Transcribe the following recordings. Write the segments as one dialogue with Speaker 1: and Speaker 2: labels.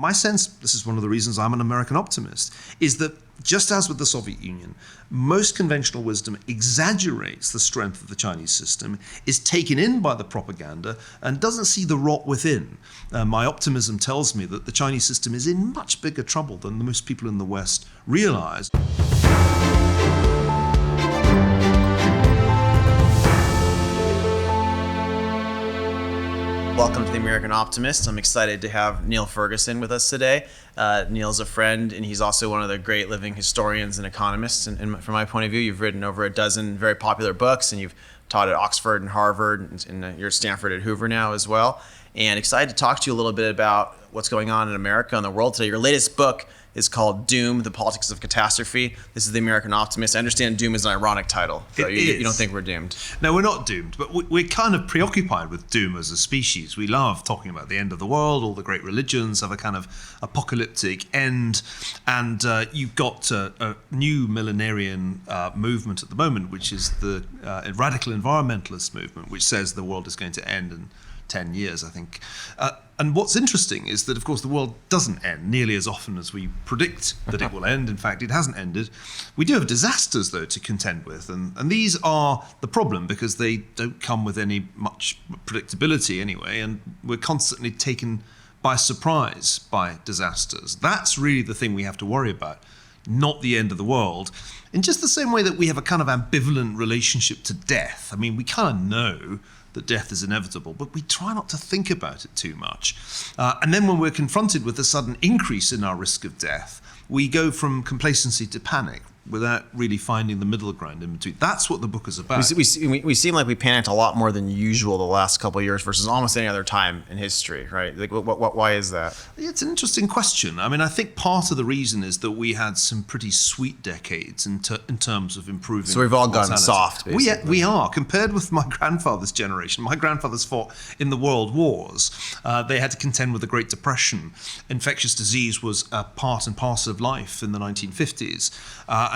Speaker 1: my sense, this is one of the reasons I'm an American optimist, is that just as with the Soviet Union, most conventional wisdom exaggerates the strength of the Chinese system, is taken in by the propaganda, and doesn't see the rot within. My optimism tells me that the Chinese system is in much bigger trouble than most people in the West realize.
Speaker 2: Welcome to the American Optimist. I'm excited to have Niall Ferguson with us today. Niall's a friend, and he's also one of the great living historians and economists. And from my point of view, you've written over a dozen very popular books, and you've taught at Oxford and Harvard, and you're at Stanford at Hoover now as well. And excited to talk to you a little bit about what's going on in America and the world today. Your latest book is called Doom, The Politics of Catastrophe. This is the American Optimist. I understand Doom is an ironic title, so you don't think we're doomed.
Speaker 1: No, we're not doomed, but we're kind of preoccupied with doom as a species. We love talking about the end of the world. All the great religions have a kind of apocalyptic end, and you've got a new millenarian movement at the moment, which is the radical environmentalist movement, which says the world is going to end in 10 years, I think. And what's interesting is that, of course, the world doesn't end nearly as often as we predict that it will end. In fact, it hasn't ended. We do have disasters, though, to contend with. And these are the problem because they don't come with any much predictability anyway. And we're constantly taken by surprise by disasters. That's really the thing we have to worry about, not the end of the world. In just the same way that we have a kind of ambivalent relationship to death. I mean, we kind of know that death is inevitable, but we try not to think about it too much. And then when we're confronted with a sudden increase in our risk of death, we go from complacency to panic without really finding the middle ground in between. That's what the book is about.
Speaker 2: We seem like we panicked a lot more than usual the last couple of years versus almost any other time in history, right? Like, why is that?
Speaker 1: It's an interesting question. I mean, I think part of the reason is that we had some pretty sweet decades in terms of improving.
Speaker 2: So we've all
Speaker 1: mortality.
Speaker 2: gotten soft, basically.
Speaker 1: We are. Compared with my grandfather's generation, my grandfathers fought in the world wars. They had to contend with the Great Depression. Infectious disease was a part and parcel of life in the 1950s.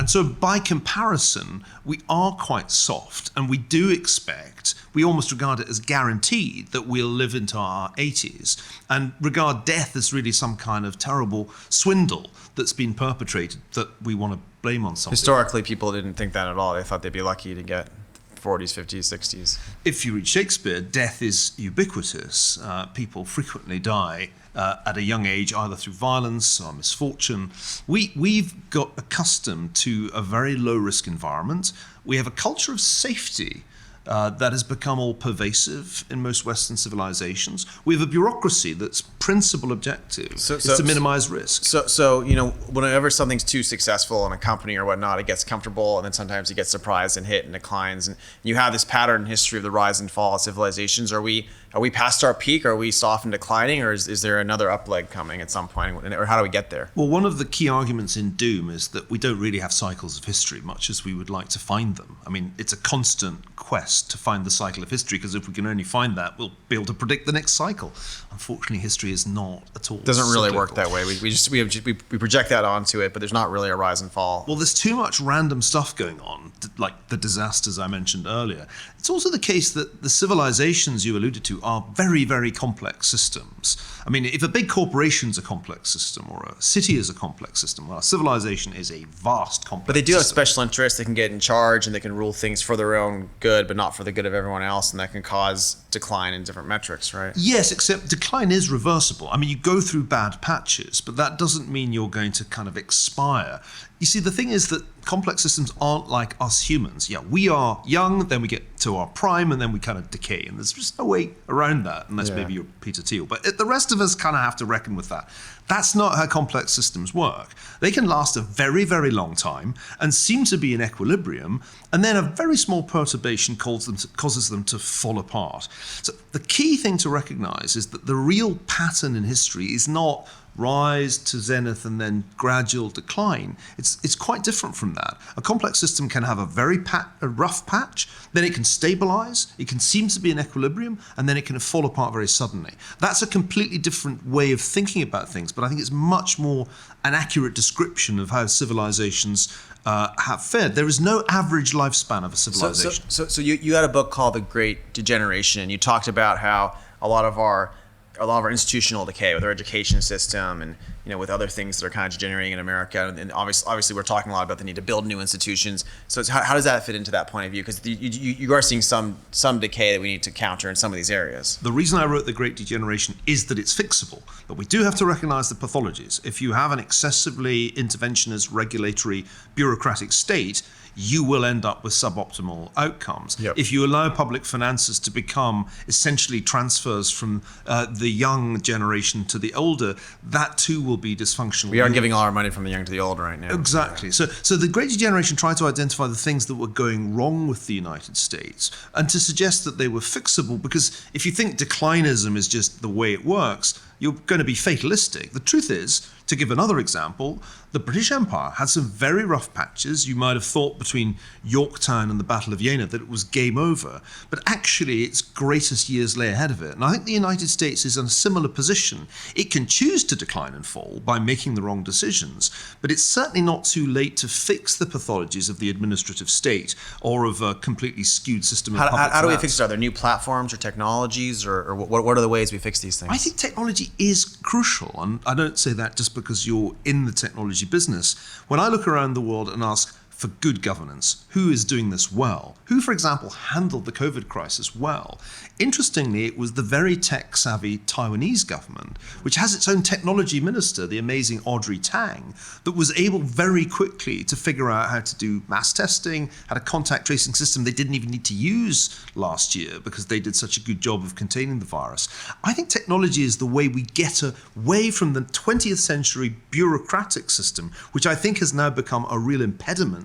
Speaker 1: And so by comparison, we are quite soft, and we do expect, we almost regard it as guaranteed that we'll live into our 80s, and regard death as really some kind of terrible swindle that's been perpetrated that we want to blame on something.
Speaker 2: Historically, people didn't think that at all. They thought they'd be lucky to get 40s, 50s, 60s.
Speaker 1: If you read Shakespeare, death is ubiquitous. People frequently die at a young age, either through violence or misfortune. We've got accustomed to a very low-risk environment. We have a culture of safety that has become all pervasive in most Western civilizations. We have a bureaucracy that's principal objective is to minimize risk.
Speaker 2: So whenever something's too successful in a company or whatnot, it gets comfortable, and then sometimes it gets surprised and hit and declines. And you have this pattern in history of the rise and fall of civilizations. Are we past our peak? Are we soft and declining, or is there another up leg coming at some point? Or how do we get there?
Speaker 1: Well, one of the key arguments in Doom is that we don't really have cycles of history, much as we would like to find them. I mean, it's a constant quest to find the cycle of history, because if we can only find that, we'll be able to predict the next cycle. Unfortunately, history is not at all.
Speaker 2: It doesn't really
Speaker 1: cyclical.
Speaker 2: work that way. We project that onto it, but there's not really a rise and fall.
Speaker 1: Well, there's too much random stuff going on, like the disasters I mentioned earlier. It's also the case that the civilizations you alluded to are very, very complex systems. I mean, if a big corporation's a complex system, or a city is a complex system, well, a civilization is a vast complex
Speaker 2: But they do have
Speaker 1: system.
Speaker 2: special interests. They can get in charge, and they can rule things for their own good, but not for the good of everyone else, and that can cause decline in different metrics, right?
Speaker 1: Yes, except decline is reversible. I mean, you go through bad patches, but that doesn't mean you're going to kind of expire. You see, the thing is that complex systems aren't like us humans. Yeah, we are young, then we get to our prime, and then we kind of decay. And there's just no way around that, unless maybe you're Peter Thiel. But the rest of us kind of have to reckon with that. That's not how complex systems work. They can last a very, very long time and seem to be in equilibrium, and then a very small perturbation causes them to fall apart. So the key thing to recognize is that the real pattern in history is not rise to zenith and then gradual decline. It's quite different from that. A complex system can have a rough patch, then it can stabilize, it can seem to be in equilibrium, and then it can fall apart very suddenly. That's a completely different way of thinking about things, but I think it's much more an accurate description of how civilizations have fared. There is no average lifespan of a civilization.
Speaker 2: So you had a book called The Great Degeneration, and you talked about how a lot of our a lot of our institutional decay with our education system and with other things that are kind of degenerating in America, and obviously we're talking a lot about the need to build new institutions. So how does that fit into that point of view? Because you are seeing some decay that we need to counter in some of these areas.
Speaker 1: The reason I wrote The Great Degeneration is that it's fixable, but we do have to recognize the pathologies. If you have an excessively interventionist, regulatory, bureaucratic state, you will end up with suboptimal outcomes.
Speaker 2: Yep.
Speaker 1: If you allow public finances to become essentially transfers from the young generation to the older, that too will be dysfunctional.
Speaker 2: We are giving all our money from the young to the old right now.
Speaker 1: Exactly. So the Great Degeneration tried to identify the things that were going wrong with the United States and to suggest that they were fixable, because if you think declinism is just the way it works, you're going to be fatalistic. The truth is, to give another example, the British Empire had some very rough patches. You might have thought between Yorktown and the Battle of Jena that it was game over, but actually its greatest years lay ahead of it. And I think the United States is in a similar position. It can choose to decline and fall by making the wrong decisions, but it's certainly not too late to fix the pathologies of the administrative state or of a completely skewed system of public finance.
Speaker 2: How do we fix it? Are there new platforms or technologies, or what are the ways we fix these things?
Speaker 1: I think technology is crucial, and I don't say that just because you're in the technology business. When I look around the world and ask for good governance, who is doing this well? Who, for example, handled the COVID crisis well? Interestingly, it was the very tech-savvy Taiwanese government, which has its own technology minister, the amazing Audrey Tang, that was able very quickly to figure out how to do mass testing, had a contact tracing system they didn't even need to use last year because they did such a good job of containing the virus. I think technology is the way we get away from the 20th century bureaucratic system, which I think has now become a real impediment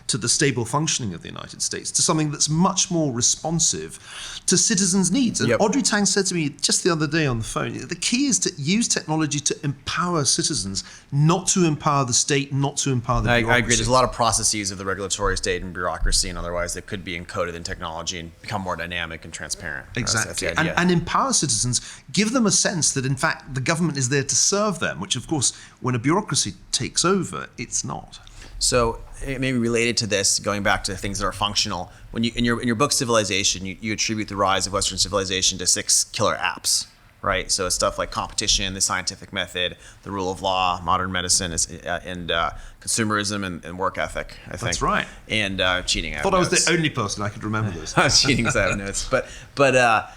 Speaker 1: to the stable functioning of the United States, to something that's much more responsive to citizens' needs. And
Speaker 2: Yep.
Speaker 1: Audrey Tang said to me just the other day on the phone, the key is to use technology to empower citizens, not to empower the state, not to empower the bureaucracy.
Speaker 2: I agree. There's a lot of processes of the regulatory state and bureaucracy and otherwise that could be encoded in technology and become more dynamic and transparent.
Speaker 1: Exactly.
Speaker 2: That's the idea.
Speaker 1: And empower citizens, give them a sense that, in fact, the government is there to serve them, which, of course, when a bureaucracy takes over, it's not.
Speaker 2: So maybe related to this, going back to things that are functional, when you in your book Civilization, you attribute the rise of Western civilization to 6 killer apps, right? So it's stuff like competition, the scientific method, the rule of law, modern medicine, and consumerism and work ethic, I think.
Speaker 1: That's right.
Speaker 2: And cheating.
Speaker 1: I thought I was the only person I could remember this.
Speaker 2: Cheating because I have notes, but are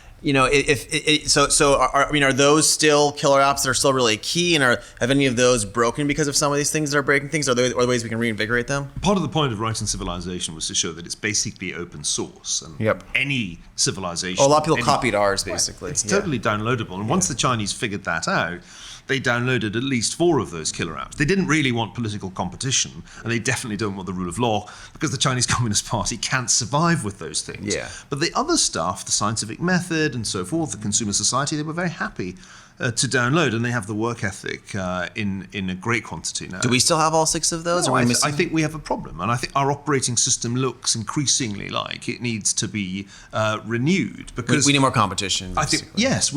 Speaker 2: those still killer apps that are still really key, and have any of those broken because of some of these things that are breaking things? Are there ways we can reinvigorate them?
Speaker 1: Part of the point of writing Civilization was to show that it's basically open source, and
Speaker 2: Yep.
Speaker 1: any civilization.
Speaker 2: A lot of people copied ours, basically.
Speaker 1: It's totally downloadable, and once the Chinese figured that out, they downloaded at least 4 of those killer apps. They didn't really want political competition, and they definitely don't want the rule of law, because the Chinese Communist Party can't survive with those things.
Speaker 2: Yeah.
Speaker 1: But the other stuff, the scientific method and so forth, the consumer society, they were very happy to download, and they have the work ethic in a great quantity now.
Speaker 2: Do we still have all 6 of those?
Speaker 1: No,
Speaker 2: or are we
Speaker 1: I
Speaker 2: missing?
Speaker 1: think we have a problem, and I think our operating system looks increasingly like it needs to be renewed, because
Speaker 2: we need more competition.
Speaker 1: I think
Speaker 2: basically.
Speaker 1: yes,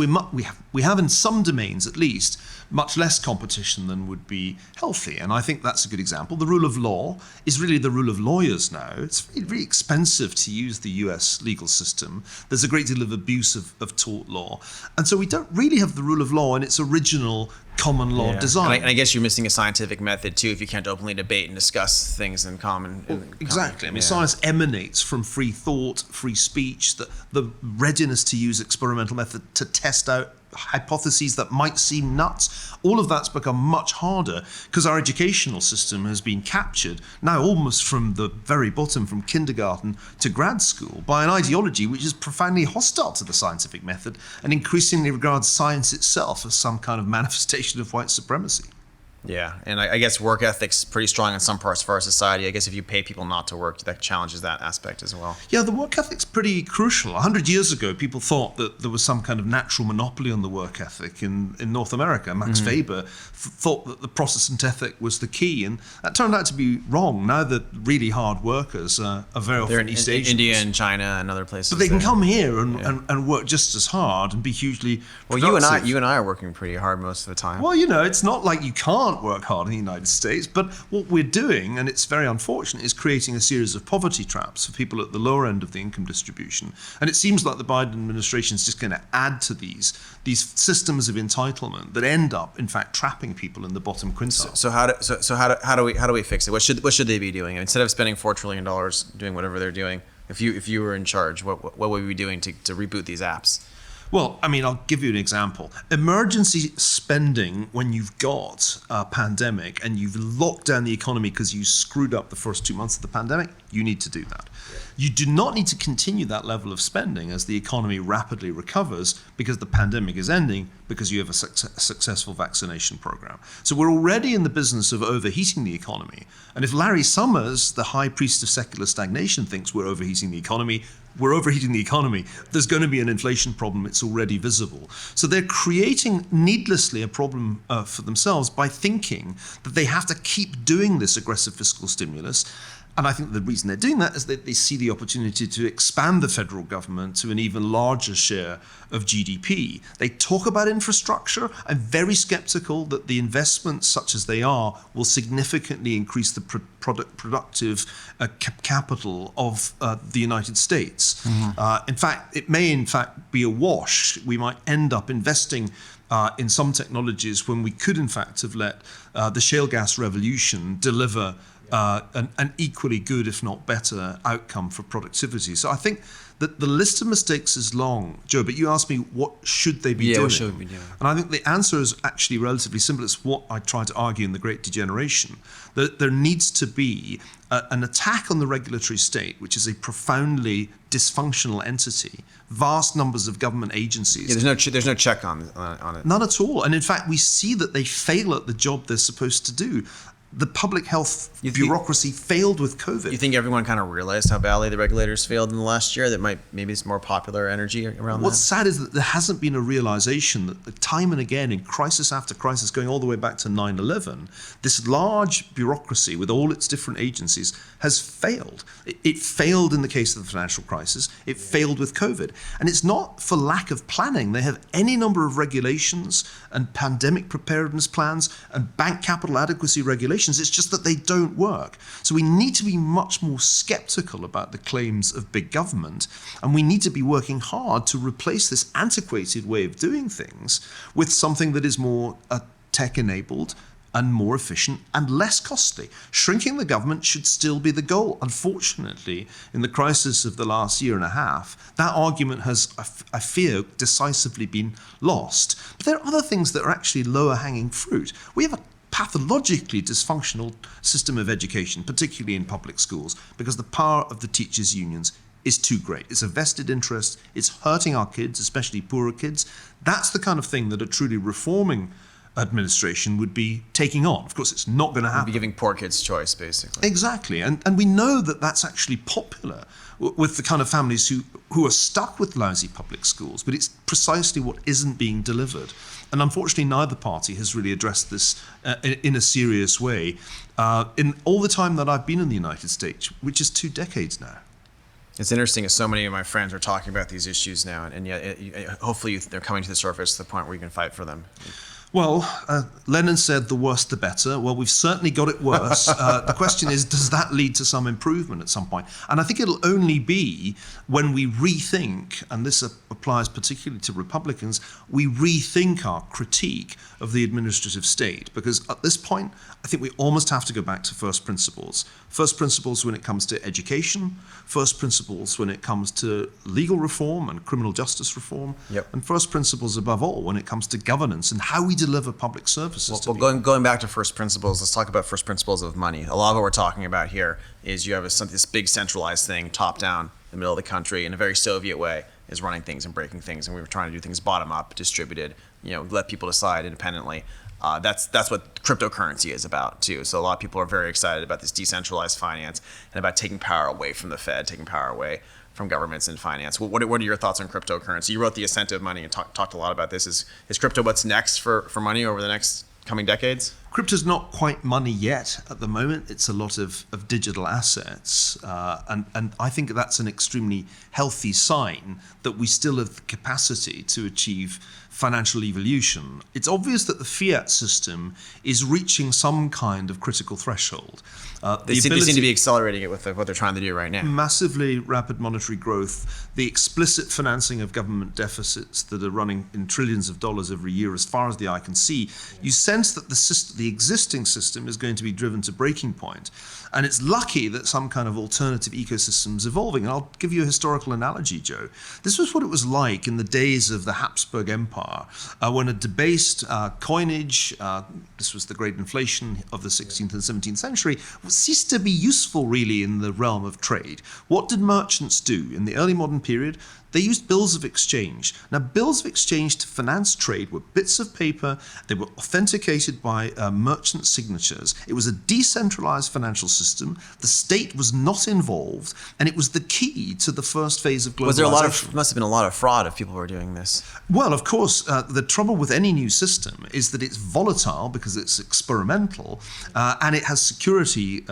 Speaker 1: we have in some domains at least much less competition than would be healthy, and I think that's a good example. The rule of law is really the rule of lawyers now. It's very expensive to use the US legal system. There's a great deal of abuse of tort law, and so we don't really have the rule of law in its original common law design.
Speaker 2: And I guess you're missing a scientific method too if you can't openly debate and discuss things in common.
Speaker 1: Exactly. I mean, science emanates from free thought, free speech, the readiness to use experimental method to test out hypotheses that might seem nuts. All of that's become much harder because our educational system has been captured now almost from the very bottom, from kindergarten to grad school, by an ideology which is profoundly hostile to the scientific method and increasingly regards science itself as some kind of manifestation of white supremacy.
Speaker 2: Yeah, and I guess work ethic's pretty strong in some parts of our society. I guess if you pay people not to work, that challenges that aspect as well.
Speaker 1: Yeah, the work ethic's pretty crucial. 100 years ago, people thought that there was some kind of natural monopoly on the work ethic in North America. Max Weber thought that the Protestant ethic was the key, and that turned out to be wrong. Now the really hard workers are very often
Speaker 2: They're in
Speaker 1: East Asians.
Speaker 2: India and China and other places.
Speaker 1: But they can come here and work just as hard and be hugely
Speaker 2: Well,
Speaker 1: productive.
Speaker 2: you and I are working pretty hard most of the time.
Speaker 1: Well, it's not like you can't can't work hard in the United States. But what we're doing, and it's very unfortunate, is creating a series of poverty traps for people at the lower end of the income distribution. And it seems like the Biden administration is just going to add to these systems of entitlement that end up, in fact, trapping people in the bottom quintile.
Speaker 2: So how do we fix it? What should they be doing instead of spending $4 trillion doing whatever they're doing? If you were in charge, what would we be doing to reboot these apps?
Speaker 1: Well, I mean, I'll give you an example. Emergency spending when you've got a pandemic and you've locked down the economy because you screwed up the first 2 months of the pandemic, you need to do that. You do not need to continue that level of spending as the economy rapidly recovers because the pandemic is ending, because you have a successful vaccination program. So we're already in the business of overheating the economy. And if Larry Summers, the high priest of secular stagnation, thinks we're overheating the economy, we're overheating the economy. There's going to be an inflation problem. It's already visible. So they're creating needlessly a problem for themselves by thinking that they have to keep doing this aggressive fiscal stimulus. And I think the reason they're doing that is that they see the opportunity to expand the federal government to an even larger share of GDP. They talk about infrastructure. I'm very skeptical that the investments, such as they are, will significantly increase the productive capital of the United States. In fact, it may in fact be a wash. We might end up investing in some technologies when we could in fact have let the shale gas revolution deliver an equally good, if not better, outcome for productivity. So I think that the list of mistakes is long, Joe, but you asked me what should they be doing?
Speaker 2: What should we be doing?
Speaker 1: And I think the answer is actually relatively simple. It's what I try to argue in The Great Degeneration, that there needs to be an attack on the regulatory state, which is a profoundly dysfunctional entity, vast numbers of government agencies.
Speaker 2: Yeah, there's no check on it.
Speaker 1: None at all. And in fact, we see that they fail at the job they're supposed to do. The public health bureaucracy failed with COVID.
Speaker 2: You think everyone kind of realized how badly the regulators failed in the last year? That maybe it's more popular energy around
Speaker 1: What's sad is that there hasn't been a realization that time and again in crisis after crisis, going all the way back to 9/11, this large bureaucracy with all its different agencies has failed. It failed in the case of the financial crisis. It failed with COVID. And it's not for lack of planning. They have any number of regulations and pandemic preparedness plans and bank capital adequacy regulations. It's just that they don't work. So we need to be much more skeptical about the claims of big government, and we need to be working hard to replace this antiquated way of doing things with something that is more tech-enabled and more efficient and less costly. Shrinking the government should still be the goal. Unfortunately, in the crisis of the last year and a half, that argument has, I fear, decisively been lost. But there are other things that are actually lower-hanging fruit. We have a pathologically dysfunctional system of education, particularly in public schools, because the power of the teachers' unions is too great. It's a vested interest. It's hurting our kids, especially poorer kids. That's the kind of thing that a truly reforming administration would be taking on. Of course, it's not going to happen.
Speaker 2: We'd be giving poor kids choice, basically.
Speaker 1: Exactly. And we know that that's actually popular with the kind of families who are stuck with lousy public schools, but it's precisely what isn't being delivered. And unfortunately, neither party has really addressed this in a serious way in all the time that I've been in the United States, which is 2 decades now.
Speaker 2: It's interesting as so many of my friends are talking about these issues now, and yet hopefully they're coming to the surface to the point where you can fight for them.
Speaker 1: Well, Lenin said the worse the better. Well, we've certainly got it worse. The question is, does that lead to some improvement at some point? And I think it'll only be when we rethink, and this applies particularly to Republicans, we rethink our critique of the administrative state. Because at this point, I think we almost have to go back to first principles. First principles when it comes to education, first principles when it comes to legal reform and criminal justice reform, and first principles above all when it comes to governance and how we deliver public services.
Speaker 2: Well, going back to first principles, let's talk about first principles of money. A lot of what we're talking about here is you have this big centralized thing, top down, in the middle of the country, in a very Soviet way, is running things and breaking things, and we were trying to do things bottom up, distributed, let people decide independently. That's what cryptocurrency is about too. So a lot of people are very excited about this decentralized finance and about taking power away from the Fed, taking power away from governments and finance. What are your thoughts on cryptocurrency? You wrote The Ascent of Money and talked a lot about this. Is crypto what's next for money over the next coming decades?
Speaker 1: Crypto's not quite money yet at the moment. It's a lot of digital assets. And I think that's an extremely healthy sign that we still have the capacity to achieve financial evolution, it's obvious that the fiat system is reaching some kind of critical threshold.
Speaker 2: They seem to be accelerating it with what they're trying to do right now.
Speaker 1: Massively rapid monetary growth, the explicit financing of government deficits that are running in trillions of dollars every year as far as the eye can see. You sense that the existing system is going to be driven to breaking point. And it's lucky that some kind of alternative ecosystem is evolving. And I'll give you a historical analogy, Joe. This was what it was like in the days of the Habsburg Empire, when a debased coinage, this was the great inflation of the 16th and 17th century, ceased to be useful really in the realm of trade. What did merchants do in the early modern period? They used bills of exchange. Now, bills of exchange to finance trade were bits of paper. They were authenticated by merchant signatures. It was a decentralized financial system. The state was not involved, and it was the key to the first phase of globalization.
Speaker 2: Was there must have been a lot of fraud if people were doing this?
Speaker 1: Well, of course, the trouble with any new system is that it's volatile because it's experimental, and it has security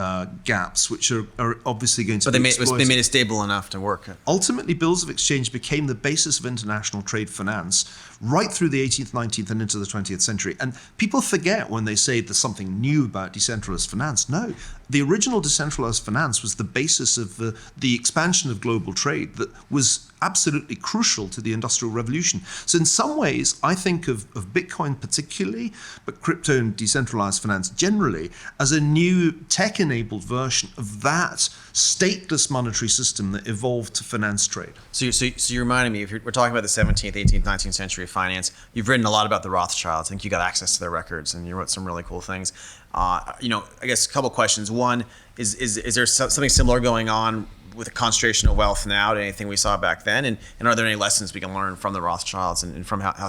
Speaker 1: gaps, which are obviously going to be exploited.
Speaker 2: But they made it stable enough to work.
Speaker 1: Ultimately, bills of exchange became the basis of international trade finance right through the 18th, 19th, and into the 20th century. And people forget when they say there's something new about decentralized finance. No, the original decentralized finance was the basis of the expansion of global trade that was absolutely crucial to the Industrial Revolution. So in some ways, I think of Bitcoin particularly, but crypto and decentralized finance generally, as a new tech-enabled version of that stateless monetary system that evolved to finance trade.
Speaker 2: So you reminded me, if we're talking about the 17th, 18th, 19th century finance, you've written a lot about the Rothschilds. I think you got access to their records and you wrote some really cool things. I guess a couple questions. One, is there something similar going on with the concentration of wealth now to anything we saw back then? And are there any lessons we can learn from the Rothschilds and from how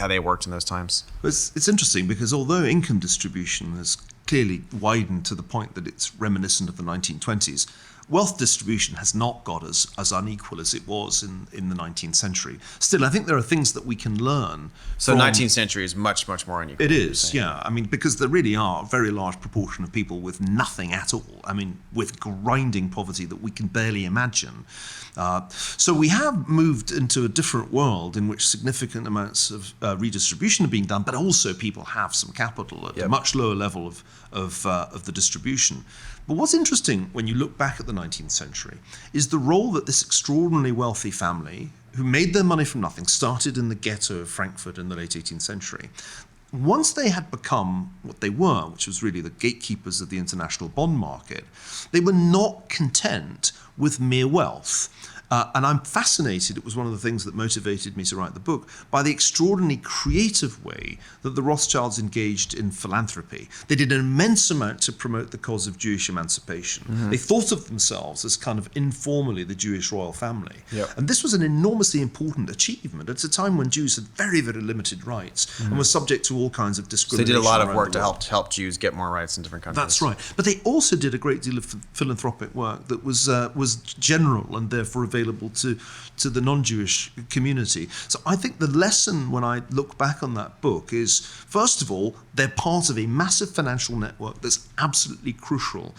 Speaker 2: they worked in those times?
Speaker 1: It's interesting because although income distribution has clearly widened to the point that it's reminiscent of the 1920s, wealth distribution has not got as unequal as it was in the 19th century. Still, I think there are things that we can learn.
Speaker 2: So 19th century is much, much more unequal.
Speaker 1: It is, yeah. I mean, because there really are a very large proportion of people with nothing at all. I mean, with grinding poverty that we can barely imagine. So we have moved into a different world in which significant amounts of redistribution are being done, but also people have some capital at a much lower level of the distribution. But what's interesting when you look back at the 19th century is the role that this extraordinarily wealthy family, who made their money from nothing, started in the ghetto of Frankfurt in the late 18th century. Once they had become what they were, which was really the gatekeepers of the international bond market, they were not content with mere wealth. And I'm fascinated, it was one of the things that motivated me to write the book, by the extraordinarily creative way that the Rothschilds engaged in philanthropy. They did an immense amount to promote the cause of Jewish emancipation. Mm-hmm. They thought of themselves as kind of informally the Jewish royal family. Yep. And this was an enormously important achievement at a time when Jews had very, very limited rights and were subject to all kinds of discrimination.
Speaker 2: So they did a lot of work to help Jews get more rights in different countries.
Speaker 1: That's right. But they also did a great deal of philanthropic work that was general and therefore available to the non-Jewish community. So I think the lesson when I look back on that book is, first of all, they're part of a massive financial network that's absolutely crucial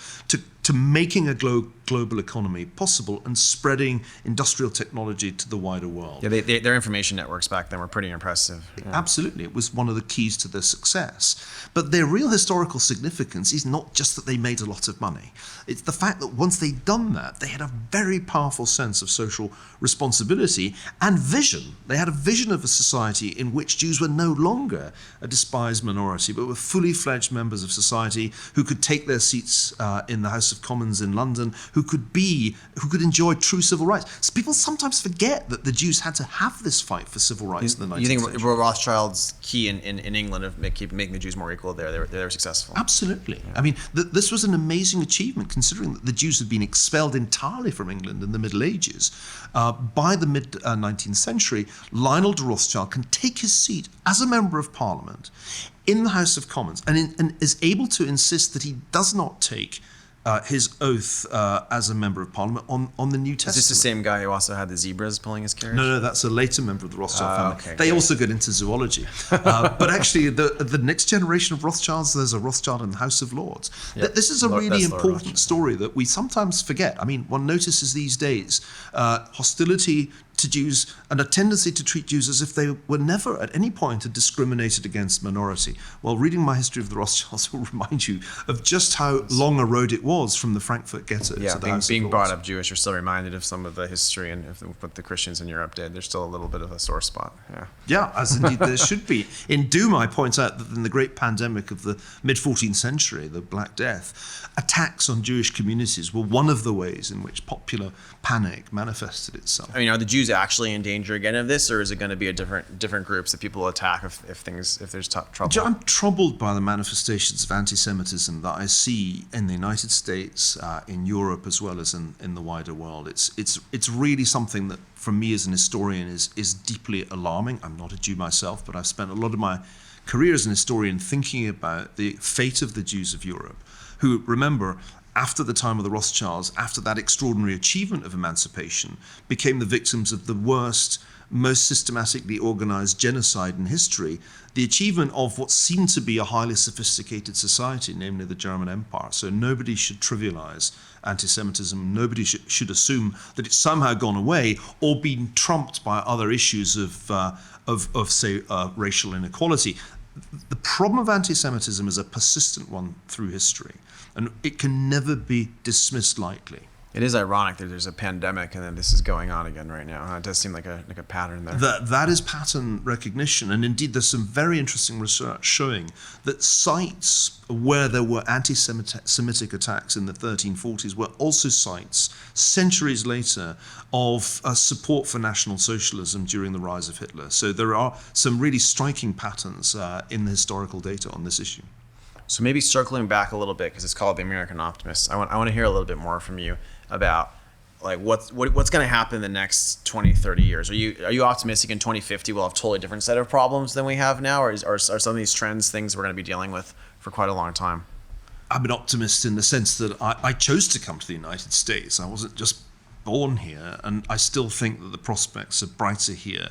Speaker 1: to making a global economy possible and spreading industrial technology to the wider world.
Speaker 2: Yeah, their information networks back then were pretty impressive. Yeah.
Speaker 1: Absolutely. It was one of the keys to their success. But their real historical significance is not just that they made a lot of money. It's the fact that once they'd done that, they had a very powerful sense of social responsibility and vision. They had a vision of a society in which Jews were no longer a despised minority, but were fully fledged members of society who could take their seats in the House of Commons in London, who could enjoy true civil rights. So people sometimes forget that the Jews had to have this fight for civil rights in the 19th century.
Speaker 2: You think Rothschild's key in England of making the Jews more equal they were successful?
Speaker 1: Absolutely. Yeah. I mean, this was an amazing achievement considering that the Jews had been expelled entirely from England in the Middle Ages. By the mid-19th century, Lionel de Rothschild can take his seat as a member of Parliament in the House of Commons and is able to insist that he does not take his oath as a member of Parliament on the New Testament.
Speaker 2: Is this the same guy who also had the zebras pulling his carriage?
Speaker 1: No, that's a later member of the Rothschild family.
Speaker 2: Okay,
Speaker 1: they also get into zoology. But actually, the next generation of Rothschilds, there's a Rothschild in the House of Lords. Yep. This is a really important story that we sometimes forget. I mean, one notices these days hostility to Jews and a tendency to treat Jews as if they were never at any point a discriminated against minority. Well, reading my history of the Rothschilds will remind you of just how long a road it was from the Frankfurt ghetto to the House of
Speaker 2: being
Speaker 1: Lords.
Speaker 2: brought up Jewish, you're still reminded of some of the history and what the Christians in Europe did. There's still a little bit of a sore spot.
Speaker 1: Yeah, as indeed there should be. In Doom, I point out that in the great pandemic of the mid-14th century, the Black Death, attacks on Jewish communities were one of the ways in which popular panic manifested itself.
Speaker 2: I mean, are the Jews actually in danger again of this, or is it going to be a different groups that people attack if there's trouble?
Speaker 1: I'm troubled by the manifestations of anti-Semitism that I see in the United States, in Europe, as well as in the wider world. It's really something that, for me as an historian, is deeply alarming. I'm not a Jew myself, but I've spent a lot of my career as an historian thinking about the fate of the Jews of Europe, who, remember, after the time of the Rothschilds, after that extraordinary achievement of emancipation, became the victims of the worst, most systematically organized genocide in history, the achievement of what seemed to be a highly sophisticated society, namely the German Empire. So nobody should trivialize anti-Semitism. Nobody should assume that it's somehow gone away or been trumped by other issues of say, racial inequality. The problem of anti-Semitism is a persistent one through history, and it can never be dismissed lightly.
Speaker 2: It is ironic that there's a pandemic and then this is going on again right now. It does seem like a pattern there.
Speaker 1: That is pattern recognition, and indeed there's some very interesting research showing that sites where there were anti-Semitic attacks in the 1340s were also sites centuries later of support for National Socialism during the rise of Hitler. So there are some really striking patterns in the historical data on this issue.
Speaker 2: So maybe circling back a little bit, because it's called The American Optimist, I want to hear a little bit more from you about like what's going to happen in the next 20, 30 years. Are you optimistic in 2050 we'll have a totally different set of problems than we have now, or are some of these trends things we're going to be dealing with for quite a long time?
Speaker 1: I'm an optimist in the sense that I chose to come to the United States. I wasn't just born here, and I still think that the prospects are brighter here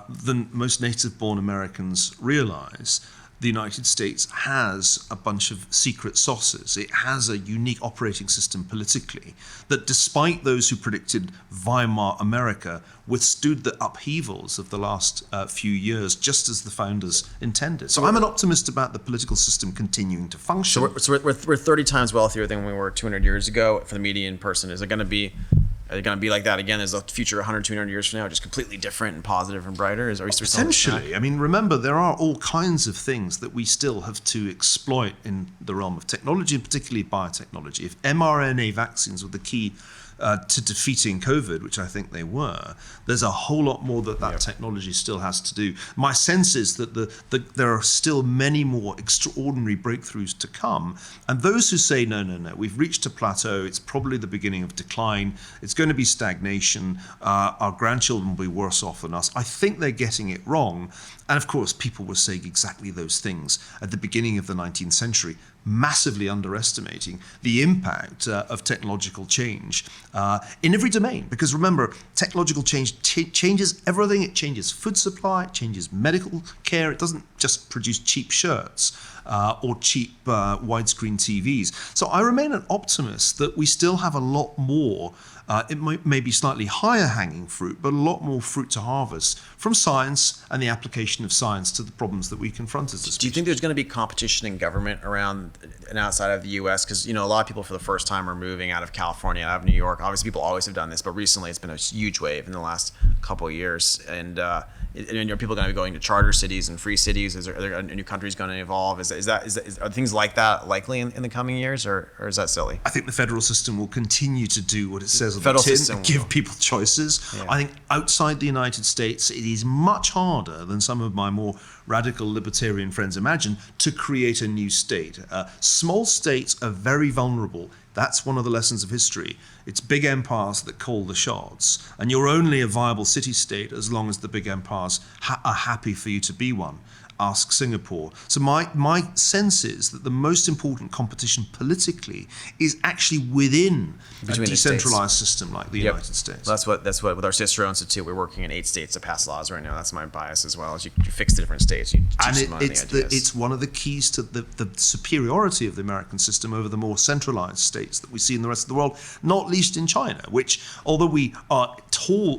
Speaker 1: than most native-born Americans realize. The United States has a bunch of secret sauces. It has a unique operating system politically that, despite those who predicted Weimar America, withstood the upheavals of the last few years, just as the founders intended. So I'm an optimist about the political system continuing to function.
Speaker 2: So we're 30 times wealthier than we were 200 years ago for the median person. Is it going to be... Are they going to be like that again? Is the future 100, 200 years from now just completely different and positive and brighter? Are we
Speaker 1: Potentially. I mean, remember, there are all kinds of things that we still have to exploit in the realm of technology, and particularly biotechnology. If mRNA vaccines were the key to defeating COVID, which I think they were, there's a whole lot more that technology still has to do. My sense is that there are still many more extraordinary breakthroughs to come. And those who say, no, we've reached a plateau, it's probably the beginning of decline, it's going to be stagnation, our grandchildren will be worse off than us, I think they're getting it wrong. And of course, people were saying exactly those things at the beginning of the 19th century, massively underestimating the impact of technological change in every domain. Because remember, technological change changes everything. It changes food supply, it changes medical care. It doesn't just produce cheap shirts or cheap widescreen TVs. So I remain an optimist that we still have a lot more, it may be slightly higher hanging fruit, but a lot more fruit to harvest from science and the application of science to the problems that we confront as a species.
Speaker 2: Do you think there's going to be competition in government around and outside of the U.S.? Because, you know, a lot of people for the first time are moving out of California, out of New York. Obviously, people always have done this, but recently it's been a huge wave in the last couple of years. And are people going to be going to charter cities and free cities? Are there new countries going to evolve? Are things like that likely in the coming years, or is that silly?
Speaker 1: I think the federal system will continue to do what it says on the
Speaker 2: Federal
Speaker 1: tin,
Speaker 2: system
Speaker 1: give
Speaker 2: will.
Speaker 1: people choices. Yeah. I think outside the United States, it is much harder than some of my more radical libertarian friends imagine to create a new state. Small states are very vulnerable. That's one of the lessons of history. It's big empires that call the shots, and you're only a viable city-state as long as the big empires are happy for you to be one. Ask Singapore. So my sense is that the most important competition politically is actually within a decentralized system like the United States.
Speaker 2: Well, that's what with our Cicero Institute, we're working in 8 states to pass laws right now. That's my bias as well. As you fix the different states, you teach them
Speaker 1: it's one of the keys to the superiority of the American system over the more centralized states that we see in the rest of the world, not least in China, which, although we are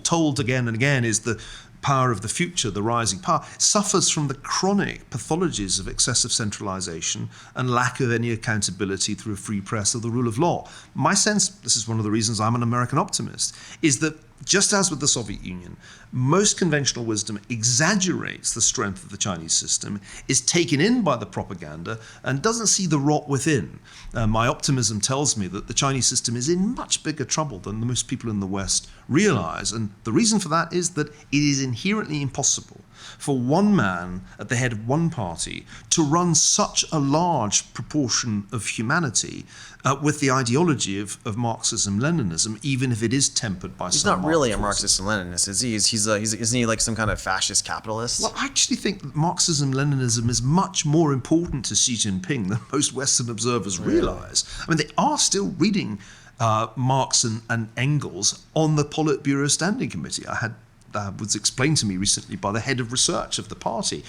Speaker 1: told again and again is the power of the future, the rising power, suffers from the chronic pathologies of excessive centralization and lack of any accountability through a free press or the rule of law. My sense, this is one of the reasons I'm an American optimist, is that just as with the Soviet Union, most conventional wisdom exaggerates the strength of the Chinese system, is taken in by the propaganda, and doesn't see the rot within. My optimism tells me that the Chinese system is in much bigger trouble than most people in the West realize. And the reason for that is that it is inherently impossible for one man at the head of one party to run such a large proportion of humanity with the ideology of Marxism-Leninism, even if it is tempered by
Speaker 2: He's
Speaker 1: some
Speaker 2: not really a
Speaker 1: forces.
Speaker 2: Marxist and Leninist, is he? Isn't he like some kind of fascist capitalist?
Speaker 1: Well, I actually think that Marxism-Leninism is much more important to Xi Jinping than most Western observers realize. I mean, they are still reading Marx and Engels on the Politburo Standing Committee. Was explained to me recently by the head of research of the party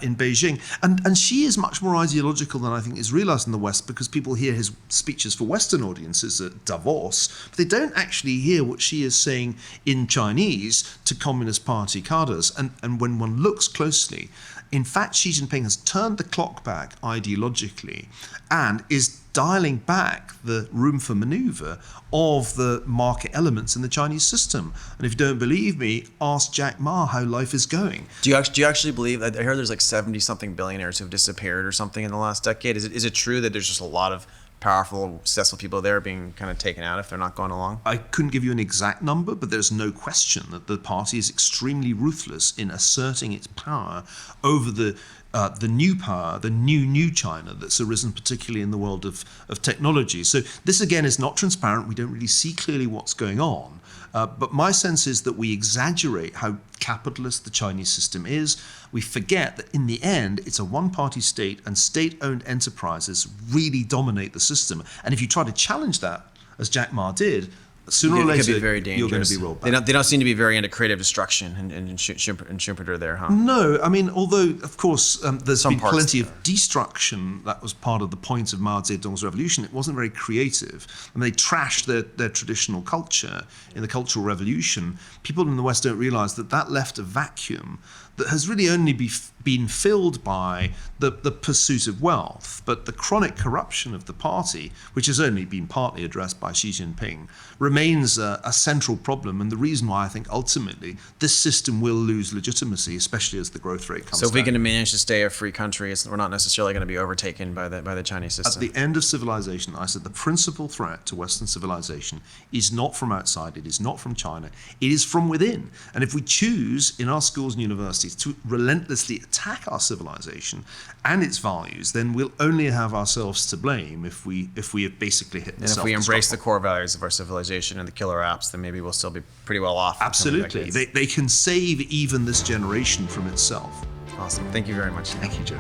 Speaker 1: in Beijing. And Xi is much more ideological than I think is realized in the West, because people hear his speeches for Western audiences at Davos, but they don't actually hear what Xi is saying in Chinese to Communist Party cadres. And when one looks closely, in fact, Xi Jinping has turned the clock back ideologically and is dialing back the room for maneuver of the market elements in the Chinese system. And if you don't believe me, ask Jack Ma how life is going.
Speaker 2: Do you actually believe? I heard there's like 70-something billionaires who've disappeared or something in the last decade. Is it true that there's just a lot of powerful, successful people there being kind of taken out if they're not going along?
Speaker 1: I couldn't give you an exact number, but there's no question that the party is extremely ruthless in asserting its power over the new power, the new China that's arisen, particularly in the world of technology. So this, again, is not transparent. We don't really see clearly what's going on. But my sense is that we exaggerate how capitalist the Chinese system is. We forget that in the end, it's a one-party state, and state-owned enterprises really dominate the system. And if you try to challenge that, as Jack Ma did, sooner or later, you're going to be rolled back.
Speaker 2: They don't seem to be very into creative destruction and Schumpeter there, huh?
Speaker 1: No, I mean, although, of course, there's
Speaker 2: Some
Speaker 1: been
Speaker 2: parts
Speaker 1: plenty
Speaker 2: there.
Speaker 1: of destruction. That was part of the point of Mao Zedong's revolution. It wasn't very creative. I mean, they trashed their traditional culture in the Cultural Revolution. People in the West don't realize that left a vacuum that has really only been filled by the pursuit of wealth. But the chronic corruption of the party, which has only been partly addressed by Xi Jinping, remains a central problem, and the reason why I think ultimately this system will lose legitimacy, especially as the growth rate comes down.
Speaker 2: So if we can manage to stay a free country, we're not necessarily going to be overtaken by the Chinese system.
Speaker 1: At the end of civilization, I said the principal threat to Western civilization is not from outside, it is not from China, it is from within. And if we choose in our schools and universities to relentlessly attack our civilization and its values, then we'll only have ourselves to blame if we have basically hit the
Speaker 2: And if we embrace the core values of our civilization and the killer apps, then maybe we'll still be pretty well off.
Speaker 1: Absolutely. They can save even this generation from itself.
Speaker 2: Awesome. Thank you very much.
Speaker 1: Thank you, Joe.